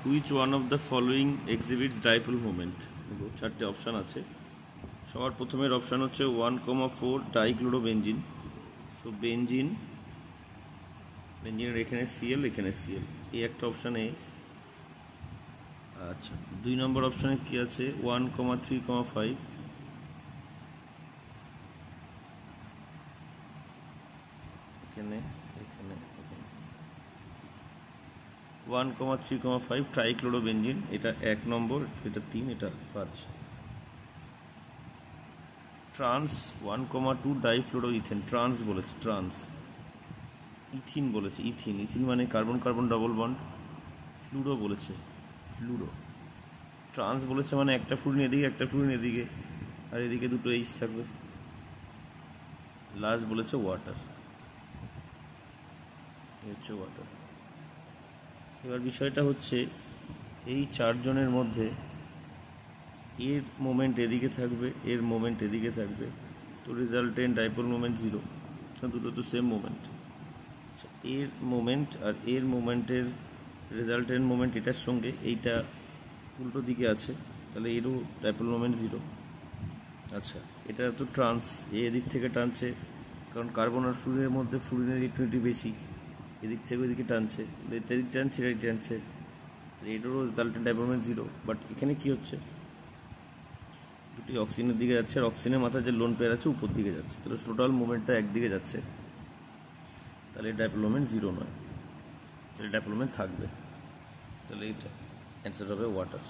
Which one of the following exhibits dipole moment. চারটে option আছে। সবার প্রথমের অপশান হচ্ছে 1,4 ডাইক্লোরোবেনজিন। সো বেঞ্জিনের এখানে সিএল, এখানে সিএল, এই একটা অপশানে। আচ্ছা, 2 নম্বর অপশানে কি আছে? 1,3,5 এখানে, এখানে, এখানে 1,3,5 ট্রাইক্লোরোবেনজিন, এটা 1 নম্বর, এটা 3, এটা 5। ট্রান্স 1,2 ডাইফ্লোরোইথেন, ট্রান্স বলেছে, ট্রান্স। ইথিন বলেছে, ইথিন, ইথিন মানে carbon carbon double bond. Fluoro বলেছে, ফ্লুরো। ট্রান্স বলেছে মানে একটা ফ্লুরিন এদিকে, একটা ফ্লুরিন এদিকে, আর এদিকে দুটো এইচ থাকবে। লাস্ট বলেছে ওয়াটার, হচ্ছে ওয়াটার। এবার বিষয়টা হচ্ছে এই চারজনের মধ্যে এর মোমেন্ট এদিকে থাকবে, এর মোমেন্ট এদিকে থাকবে, তো রেজাল্টেন্ট ডাইপোল মোমেন্ট 0, দুটো তো সেম মোমেন্ট। আচ্ছা, এর মোমেন্ট আর এর মোমেন্টের রেজাল্টেন্ট মোমেন্ট এটার সঙ্গে এইটা উল্টো দিকে আছে, তাহলে এরও ডাইপোল মোমেন্ট 0। আচ্ছা, এটা তো ট্রান্স, এদিক থেকে টানছে, কারণ কার্বন আর ফ্লুরিনের মধ্যে ফ্লুরিনের ইলেকট্রনিটি বেশি, এদিক থেকে ওইদিকে টানছে, এটা এদিক টানছে, এটা টানছে, এটারও রেজাল্টেন্ট ডাইপোল মোমেন্ট 0। বাট এখানে কি হচ্ছে, দুটি অক্সিজেনের দিকে যাচ্ছে, আর অক্সিজেনের মাথায় যে লোন পেয়ার আছে উপর দিকে যাচ্ছে, তাহলে টোটাল মুভমেন্টটা একদিকে যাচ্ছে, তাহলে ডাইপোল মোমেন্ট 0 নয়, তাহলে ডাইপোল মোমেন্ট থাকবে। তাহলে এটা অ্যান্সার হবে ওয়াটার।